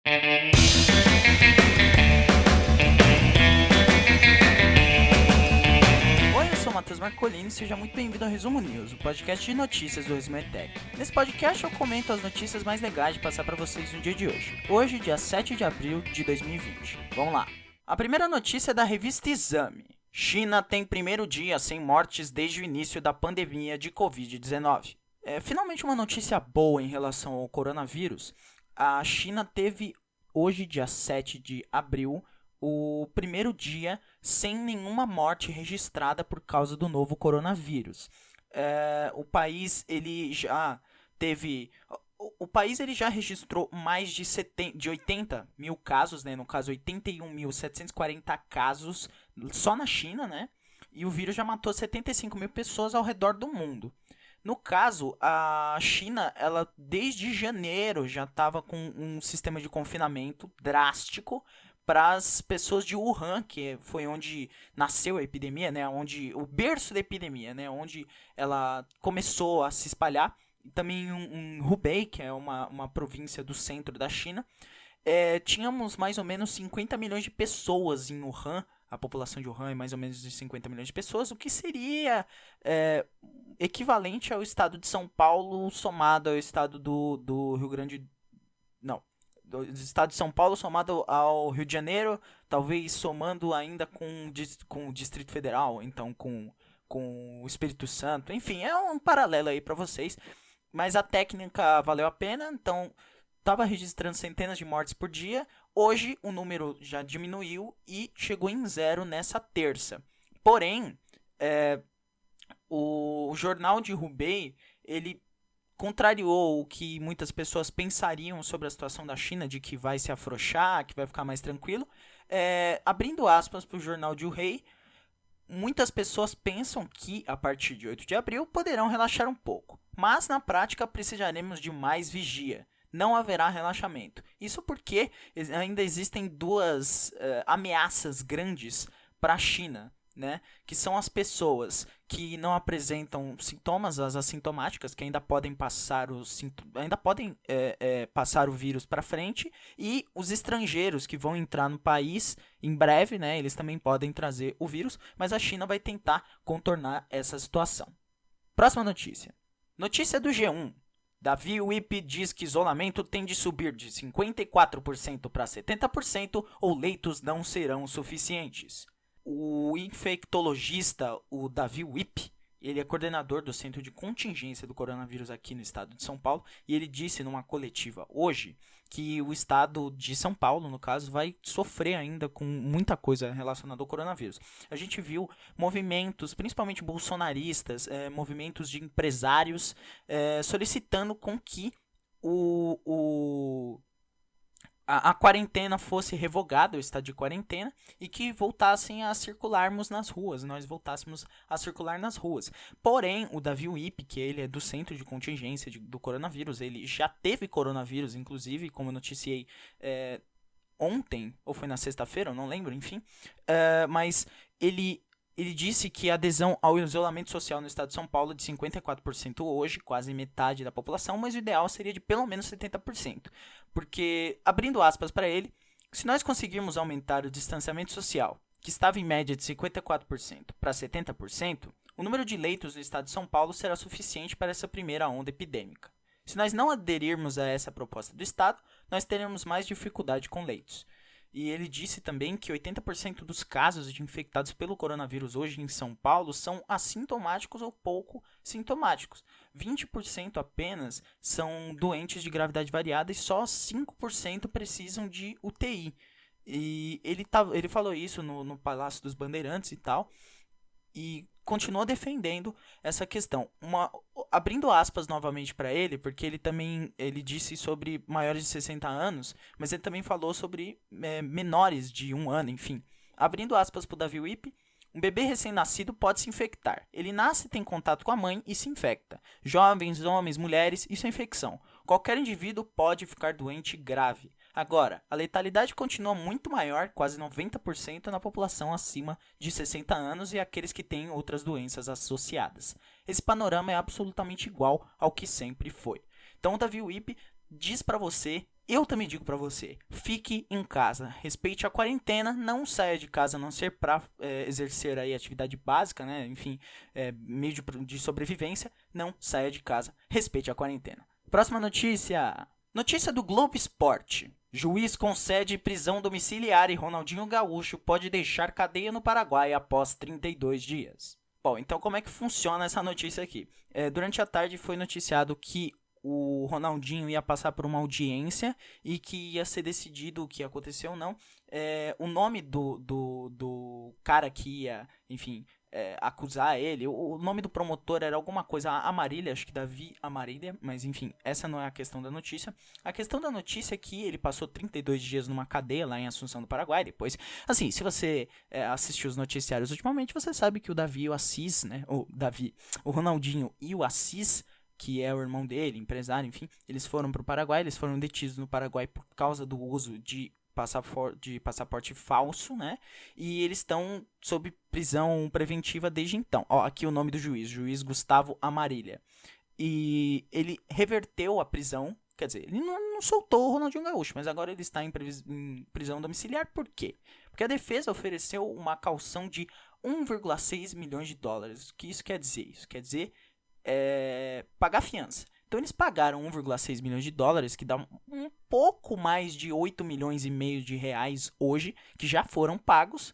Oi, eu sou o Matheus Marcolini e seja muito bem-vindo ao Resumo News, o podcast de notícias do Resumo ETEC. Nesse podcast eu comento as notícias mais legais de passar para vocês no dia de hoje. Hoje, dia 7 de abril de 2020. Vamos lá. A primeira notícia é da revista Exame. China tem primeiro dia sem mortes desde o início da pandemia de Covid-19. Finalmente uma notícia boa em relação ao coronavírus. A China teve hoje, dia 7 de abril, o primeiro dia sem nenhuma morte registrada por causa do novo coronavírus. O país ele já teve... O país ele já registrou mais de 80 mil casos, né? No caso, 81.740 casos só na China, né? E o vírus já matou 75 mil pessoas ao redor do mundo. No caso, a China, ela desde janeiro já estava com um sistema de confinamento drástico para as pessoas de Wuhan, que foi onde nasceu a epidemia, né? Onde o berço da epidemia, né? Onde ela começou a se espalhar. E também em Hubei, que é uma província do centro da China. Tínhamos mais ou menos 50 milhões de pessoas em Wuhan. A população de Wuhan é mais ou menos de 50 milhões de pessoas, o que seria equivalente ao estado de São Paulo somado ao estado do Rio Grande... Não, do estado de São Paulo somado ao Rio de Janeiro, talvez somando ainda com o Distrito Federal, então com o Espírito Santo. Enfim, é um paralelo aí para vocês. Mas a técnica valeu a pena, então estava registrando centenas de mortes por dia. Hoje o número já diminuiu e chegou em 0 nessa terça. Porém, o jornal de Hubei, ele contrariou o que muitas pessoas pensariam sobre a situação da China, de que vai se afrouxar, que vai ficar mais tranquilo. Abrindo aspas para o jornal de Hubei, muitas pessoas pensam que, a partir de 8 de abril, poderão relaxar um pouco. Mas, na prática, precisaremos de mais vigia. Não haverá relaxamento. Isso porque ainda existem duas ameaças grandes para a China, né? Que são as pessoas que não apresentam sintomas, as assintomáticas, que ainda podem passar passar o vírus para frente, e os estrangeiros que vão entrar no país em breve, né? Eles também podem trazer o vírus, mas a China vai tentar contornar essa situação. Próxima notícia. Notícia do G1. Davi Wip diz que isolamento tem de subir de 54% para 70% ou leitos não serão suficientes. O infectologista, o Davi Wip, ele é coordenador do Centro de Contingência do Coronavírus aqui no estado de São Paulo, e ele disse numa coletiva hoje que o estado de São Paulo, no caso, vai sofrer ainda com muita coisa relacionada ao coronavírus. A gente viu movimentos, principalmente bolsonaristas, movimentos de empresários solicitando com que a quarentena fosse revogada, o estado de quarentena, e que voltassem a circularmos nas ruas, nós voltássemos a circular nas ruas. Porém, o Davi Wip, que ele é do Centro de Contingência do Coronavírus, ele já teve coronavírus, inclusive, como eu noticiei ontem, ou foi na sexta-feira, eu não lembro, enfim, mas ele disse que a adesão ao isolamento social no estado de São Paulo é de 54% hoje, quase metade da população, mas o ideal seria de pelo menos 70%. Porque, abrindo aspas para ele, se nós conseguirmos aumentar o distanciamento social, que estava em média de 54% para 70%, o número de leitos no estado de São Paulo será suficiente para essa primeira onda epidêmica. Se nós não aderirmos a essa proposta do estado, nós teremos mais dificuldade com leitos. E ele disse também que 80% dos casos de infectados pelo coronavírus hoje em São Paulo são assintomáticos ou pouco sintomáticos. 20% apenas são doentes de gravidade variada e só 5% precisam de UTI. E ele falou isso no Palácio dos Bandeirantes e tal. E continua defendendo essa questão. Abrindo aspas novamente para ele, porque ele disse sobre maiores de 60 anos, mas ele também falou sobre menores de 1 ano, enfim. Abrindo aspas para o Davi Wip, um bebê recém-nascido pode se infectar. Ele nasce, tem contato com a mãe e se infecta. Jovens, homens, mulheres, isso é infecção. Qualquer indivíduo pode ficar doente grave. Agora, a letalidade continua muito maior, quase 90% na população acima de 60 anos e aqueles que têm outras doenças associadas. Esse panorama é absolutamente igual ao que sempre foi. Então o Davi Wip diz para você Eu também digo pra você, fique em casa, respeite a quarentena, não saia de casa a não ser pra exercer aí atividade básica, né? Enfim, meio de sobrevivência, não saia de casa, respeite a quarentena. Próxima notícia. Notícia do Globo Esporte. Juiz concede prisão domiciliar e Ronaldinho Gaúcho pode deixar cadeia no Paraguai após 32 dias. Bom, então como é que funciona essa notícia aqui? Durante a tarde foi noticiado que o Ronaldinho ia passar por uma audiência e que ia ser decidido o que aconteceu ou não. O nome do cara que ia, enfim, acusar ele, o nome do promotor era alguma coisa Amarília, acho que Davi Amarília, mas enfim, essa não é a questão da notícia. A questão da notícia é que ele passou 32 dias numa cadeia lá em Assunção do Paraguai. Depois, assim, se você assistiu os noticiários ultimamente, você sabe que o Davi e o Assis, né, o Ronaldinho e o Assis, que é o irmão dele, empresário, enfim, eles foram para o Paraguai, eles foram detidos no Paraguai por causa do uso de passaporte falso, né? E eles estão sob prisão preventiva desde então. Ó, aqui o nome do juiz Gustavo Amarília. E ele reverteu a prisão, quer dizer, ele não soltou o Ronaldinho Gaúcho, mas agora ele está em prisão domiciliar. Por quê? Porque a defesa ofereceu uma caução de 1,6 milhões de dólares. O que isso quer dizer? Isso quer dizer pagar fiança. Então eles pagaram 1,6 milhões de dólares, que dá um pouco mais de 8 milhões e meio de reais hoje, que já foram pagos,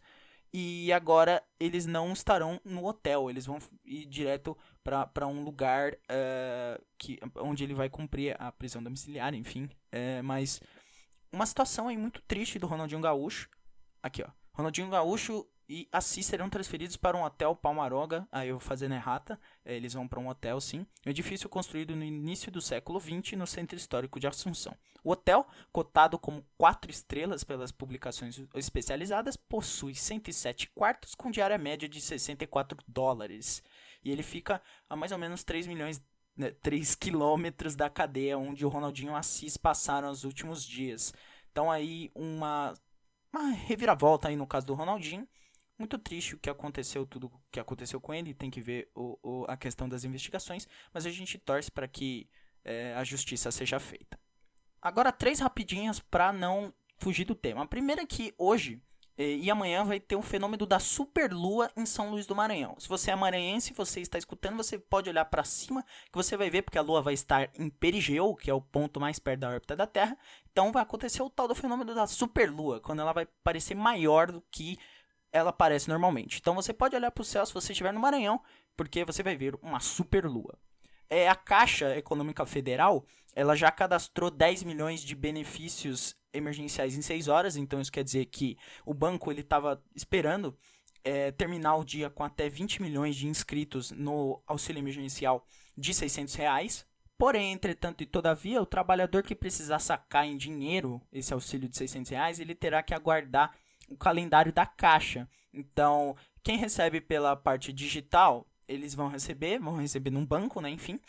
e agora eles não estarão no hotel, eles vão ir direto para um lugar onde ele vai cumprir a prisão domiciliar, enfim. Mas uma situação aí muito triste do Ronaldinho Gaúcho. Aqui, ó. Ronaldinho Gaúcho e Assis serão transferidos para um hotel Palmaroga. Aí eu fazendo errata. Eles vão para um hotel, sim. Um edifício construído no início do século XX no centro histórico de Assunção. O hotel, cotado como 4 estrelas pelas publicações especializadas, possui 107 quartos com diária média de 64 dólares. E ele fica a mais ou menos 3 quilômetros da cadeia onde o Ronaldinho e o Assis passaram os últimos dias. Então aí uma reviravolta aí no caso do Ronaldinho. Muito triste o que aconteceu, tudo o que aconteceu com ele. Tem que ver a questão das investigações, mas a gente torce para que a justiça seja feita. Agora 3 rapidinhas para não fugir do tema. A primeira é que hoje e amanhã vai ter um fenômeno da superlua em São Luís do Maranhão. Se você é maranhense e você está escutando, você pode olhar para cima que você vai ver, porque a lua vai estar em perigeu, que é o ponto mais perto da órbita da Terra. Então vai acontecer o tal do fenômeno da superlua, quando ela vai parecer maior do que ela aparece normalmente. Então você pode olhar para o céu se você estiver no Maranhão, porque você vai ver uma superlua. A Caixa Econômica Federal, ela já cadastrou 10 milhões de benefícios emergenciais em 6 horas, então isso quer dizer que o banco estava esperando terminar o dia com até 20 milhões de inscritos no auxílio emergencial de R$600. Porém, entretanto e todavia, o trabalhador que precisar sacar em dinheiro esse auxílio de R$600, ele terá que aguardar o calendário da Caixa. Então, quem recebe pela parte digital, eles vão receber num banco, né, enfim.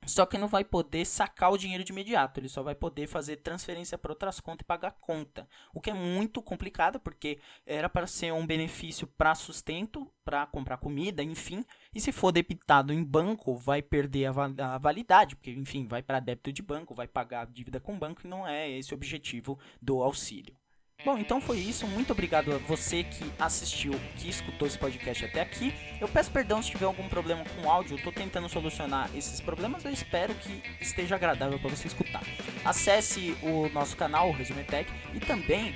Só que não vai poder sacar o dinheiro de imediato, ele só vai poder fazer transferência para outras contas e pagar conta. O que é muito complicado, porque era para ser um benefício para sustento, para comprar comida, enfim. E se for debitado em banco, vai perder a validade, porque, enfim, vai para débito de banco, vai pagar dívida com banco, e não é esse o objetivo do auxílio. Bom, então foi isso. Muito obrigado a você que assistiu, que escutou esse podcast até aqui. Eu peço perdão se tiver algum problema com o áudio. Eu tô tentando solucionar esses problemas. Eu espero que esteja agradável para você escutar. Acesse o nosso canal, o Resumo Tech, e também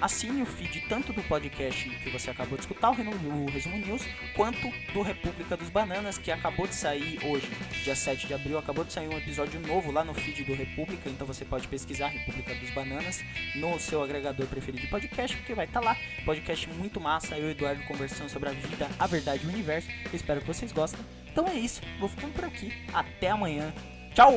assine o feed tanto do podcast que você acabou de escutar, o Resumo News, quanto do República dos Bananas, que acabou de sair hoje, dia 7 de abril. Acabou de sair um episódio novo lá no feed do República, então você pode pesquisar República dos Bananas no seu agregador preferido de podcast, porque vai estar lá. Podcast muito massa, eu e o Eduardo conversando sobre a vida, a verdade e o universo. Eu espero que vocês gostem. Então é isso, vou ficando por aqui. Até amanhã. Tchau!